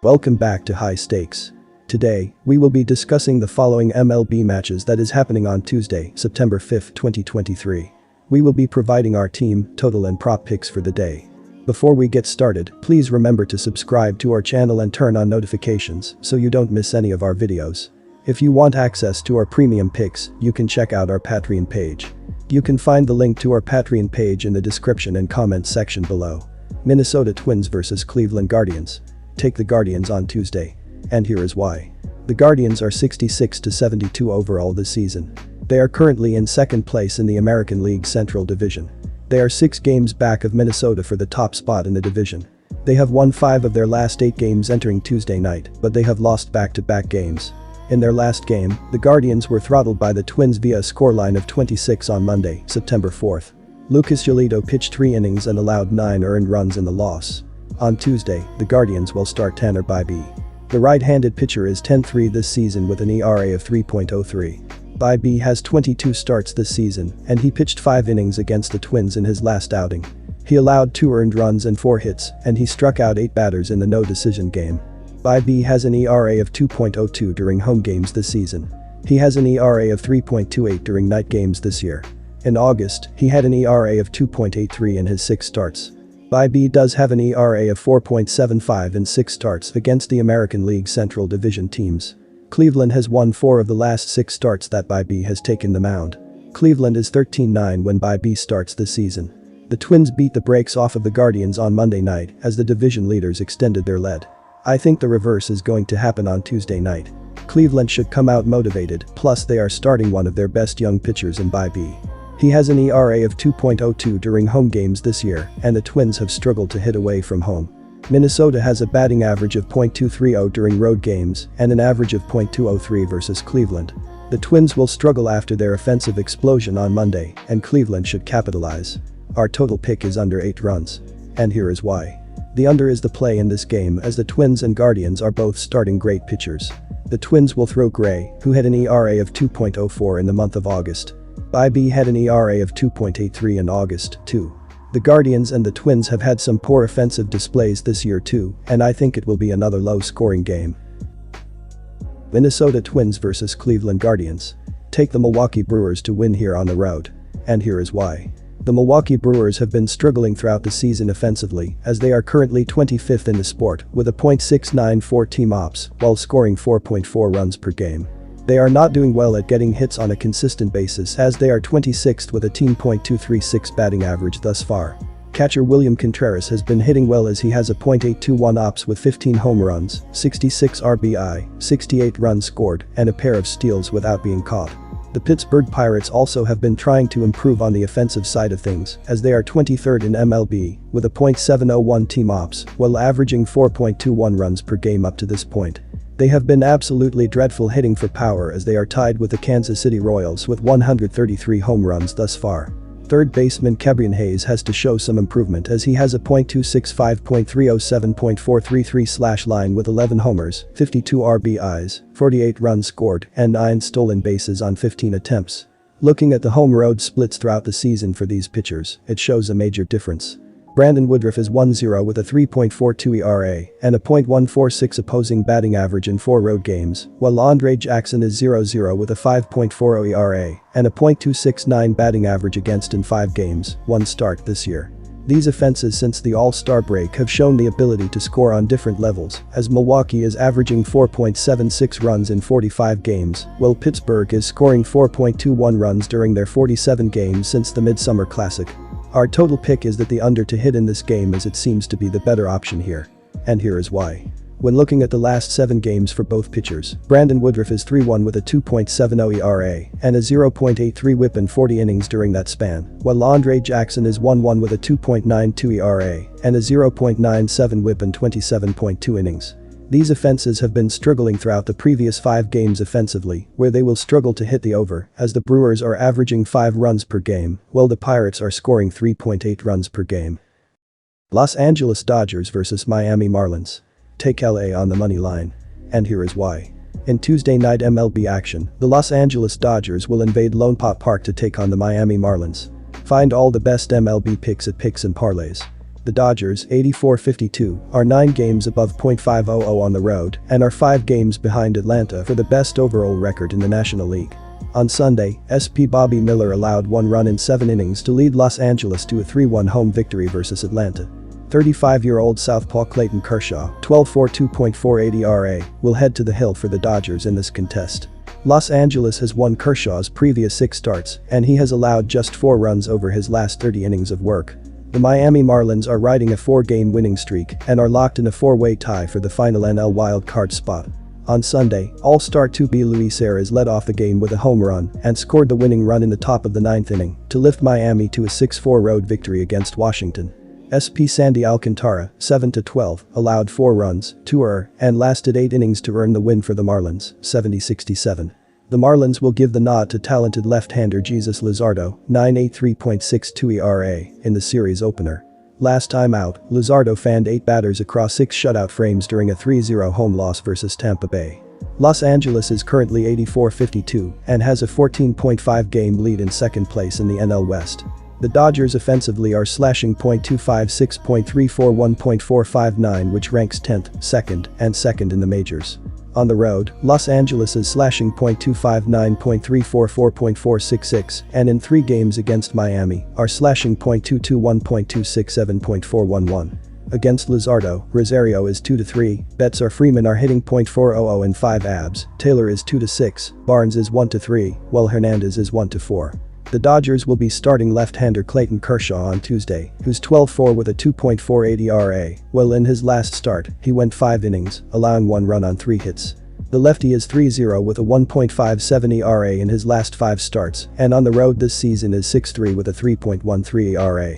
Welcome back to High Stakes. Today, we will be discussing the following MLB matches that is happening on Tuesday, September 5, 2023. We will be providing our team, total and prop picks for the day. Before we get started, please remember to subscribe to our channel and turn on notifications so you don't miss any of our videos. If you want access to our premium picks, you can check out our Patreon page. You can find the link to our Patreon page in the description and comment section below. Minnesota Twins vs Cleveland Guardians. Take the Guardians on Tuesday. And here is why. The Guardians are 66-72 overall this season. They are currently in second place in the American League Central Division. They are 6 games back of Minnesota for the top spot in the division. They have won 5 of their last 8 games entering Tuesday night, but they have lost back-to-back games. In their last game, the Guardians were throttled by the Twins via a scoreline of 26 on Monday, September 4th. Lucas Giolito pitched 3 innings and allowed 9 earned runs in the loss. On Tuesday, the Guardians will start Tanner Bibee. The right-handed pitcher is 10-3 this season with an ERA of 3.03. Bibee has 22 starts this season, and he pitched 5 innings against the Twins in his last outing. He allowed 2 earned runs and 4 hits, and he struck out 8 batters in the no-decision game. Bibee has an ERA of 2.02 during home games this season. He has an ERA of 3.28 during night games this year. In August, he had an ERA of 2.83 in his 6 starts. Bibee does have an ERA of 4.75 in 6 starts against the American League Central Division teams. Cleveland has won 4 of the last 6 starts that Bibee has taken the mound. Cleveland is 13-9 when Bibee starts this season. The Twins beat the brakes off of the Guardians on Monday night as the division leaders extended their lead. I think the reverse is going to happen on Tuesday night. Cleveland should come out motivated, plus they are starting one of their best young pitchers in Bibee. He has an ERA of 2.02 during home games this year, and the Twins have struggled to hit away from home. Minnesota has a batting average of .230 during road games and an average of .203 versus Cleveland. The Twins will struggle after their offensive explosion on Monday, and Cleveland should capitalize. Our total pick is under 8 runs. And here is why. The under is the play in this game as the Twins and Guardians are both starting great pitchers. The Twins will throw Gray, who had an ERA of 2.04 in the month of August. Bibee had an ERA of 2.83 in August, too. The Guardians and the Twins have had some poor offensive displays this year too, and I think it will be another low-scoring game. Minnesota Twins vs Cleveland Guardians. Take the Milwaukee Brewers to win here on the road. And here is why. The Milwaukee Brewers have been struggling throughout the season offensively as they are currently 25th in the sport with a .694 team ops while scoring 4.4 runs per game. They are not doing well at getting hits on a consistent basis as they are 26th with a team .236 batting average thus far. Catcher William Contreras has been hitting well as he has a .821 ops with 15 home runs, 66 RBI, 68 runs scored, and a pair of steals without being caught. The Pittsburgh Pirates also have been trying to improve on the offensive side of things as they are 23rd in MLB with a .701 team ops while averaging 4.21 runs per game up to this point. They have been absolutely dreadful hitting for power as they are tied with the Kansas City Royals with 133 home runs thus far. Third baseman Kebrian Hayes has to show some improvement as he has a .265, .307, .433 line with 11 homers, 52 RBIs, 48 runs scored, and 9 stolen bases on 15 attempts. Looking at the home-road splits throughout the season for these pitchers, it shows a major difference. Brandon Woodruff is 1-0 with a 3.42 ERA and a .146 opposing batting average in 4 road games, while Andre Jackson is 0-0 with a 5.40 ERA and a .269 batting average against in 5 games, 1 start this year. These offenses since the All-Star break have shown the ability to score on different levels, as Milwaukee is averaging 4.76 runs in 45 games, while Pittsburgh is scoring 4.21 runs during their 47 games since the Midsummer Classic. Our total pick is that the under to hit in this game as it seems to be the better option here. And here is why. When looking at the last 7 games for both pitchers, Brandon Woodruff is 3-1 with a 2.70 ERA and a 0.83 whip in 40 innings during that span, while Andre Jackson is 1-1 with a 2.92 ERA and a 0.97 whip in 27.2 innings. These offenses have been struggling throughout the previous 5 games offensively, where they will struggle to hit the over, as the Brewers are averaging 5 runs per game, while the Pirates are scoring 3.8 runs per game. Los Angeles Dodgers vs Miami Marlins. Take LA on the money line. And here is why. In Tuesday night MLB action, the Los Angeles Dodgers will invade Lone Pop Park to take on the Miami Marlins. Find all the best MLB picks at Picks and Parlays. The Dodgers, 84-52, are 9 games above .500 on the road and are 5 games behind Atlanta for the best overall record in the National League. On Sunday, SP Bobby Miller allowed 1 run in 7 innings to lead Los Angeles to a 3-1 home victory versus Atlanta. 35-year-old southpaw Clayton Kershaw, 12-4 2.48 ERA, will head to the hill for the Dodgers in this contest. Los Angeles has won Kershaw's previous 6 starts, and he has allowed just 4 runs over his last 30 innings of work. The Miami Marlins are riding a 4-game winning streak and are locked in a 4-way tie for the final NL wildcard spot. On Sunday, All-Star 2B Luis Arias led off the game with a home run and scored the winning run in the top of the 9th inning to lift Miami to a 6-4 road victory against Washington. SP Sandy Alcantara, 7-12, allowed 4 runs, 2 errors, and lasted 8 innings to earn the win for the Marlins, 70-67. The Marlins will give the nod to talented left-hander Jesus Luzardo, 9.83.62 ERA, in the series opener. Last time out, Luzardo fanned 8 batters across 6 shutout frames during a 3-0 home loss versus Tampa Bay. Los Angeles is currently 84-52 and has a 14.5-game lead in second place in the NL West. The Dodgers offensively are slashing .256, .341, .459, which ranks 10th, 2nd, and 2nd in the majors. On the road, Los Angeles is slashing .259, .344, .466, and in 3 games against Miami, are slashing .221, .267, .411. Against Luzardo, Rosario is 2-3, Betts or Freeman are hitting .400 and 5 abs, Taylor is 2-6, Barnes is 1-3, while Hernandez is 1-4. The Dodgers will be starting left-hander Clayton Kershaw on Tuesday, who's 12-4 with a 2.48 ERA, while in his last start, he went 5 innings, allowing 1 run on 3 hits. The lefty is 3-0 with a 1.57 ERA in his last 5 starts, and on the road this season is 6-3 with a 3.13 ERA.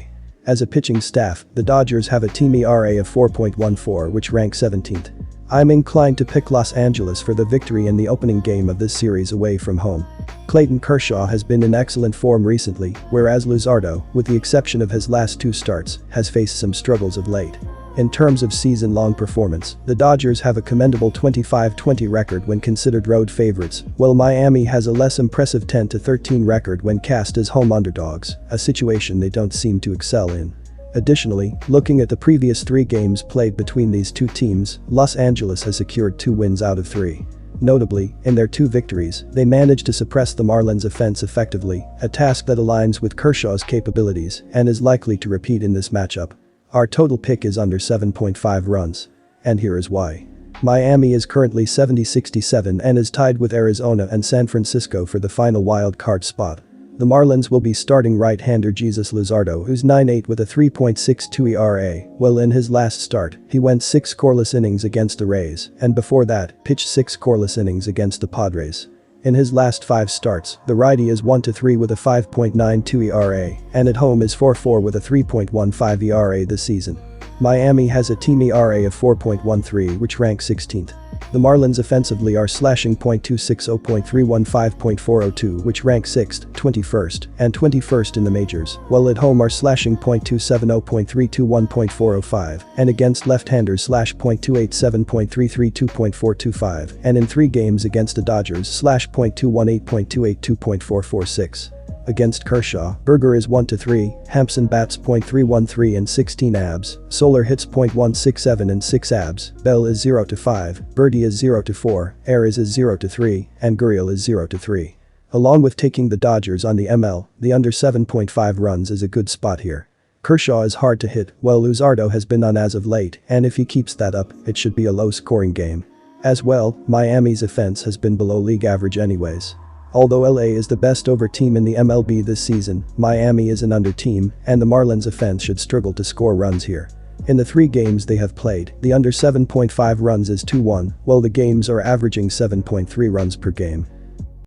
As a pitching staff, the Dodgers have a team ERA of 4.14, which ranks 17th. I'm inclined to pick Los Angeles for the victory in the opening game of this series away from home. Clayton Kershaw has been in excellent form recently, whereas Luzardo, with the exception of his last 2 starts, has faced some struggles of late. In terms of season-long performance, the Dodgers have a commendable 25-20 record when considered road favorites, while Miami has a less impressive 10-13 record when cast as home underdogs, a situation they don't seem to excel in. Additionally, looking at the previous 3 games played between these 2 teams, Los Angeles has secured 2 wins out of 3. Notably, in their 2 victories, they managed to suppress the Marlins' offense effectively, a task that aligns with Kershaw's capabilities and is likely to repeat in this matchup. Our total pick is under 7.5 runs. And here is why. Miami is currently 70-67 and is tied with Arizona and San Francisco for the final wild card spot. The Marlins will be starting right-hander Jesus Luzardo, who's 9-8 with a 3.62 ERA, while in his last start, he went 6 scoreless innings against the Rays, and before that, pitched 6 scoreless innings against the Padres. In his last 5 starts, the righty is 1-3 with a 5.92 ERA, and at home is 4-4 with a 3.15 ERA this season. Miami has a team ERA of 4.13, which ranks 16th. The Marlins offensively are slashing .260, .315, .402, which ranks 6th, 21st, and 21st in the majors, while at home are slashing .270, .321, .405, and against left-handers slash .287, .332, .425, and in 3 games against the Dodgers slash .218, .282, .446. Against Kershaw, Berger is 1-3, Hampson bats .313 and 16 abs, Soler hits .167 and 6 abs, Bell is 0-5, Birdie is 0-4, Ayres is 0-3, and Gurriel is 0-3. Along with taking the Dodgers on the ML, the under 7.5 runs is a good spot here. Kershaw is hard to hit, while Luzardo has been on as of late, and if he keeps that up, it should be a low-scoring game. As well, Miami's offense has been below league average anyways. Although LA is the best over team in the MLB this season, Miami is an under team, and the Marlins offense should struggle to score runs here. In the 3 games they have played, the under 7.5 runs is 2-1, while the games are averaging 7.3 runs per game.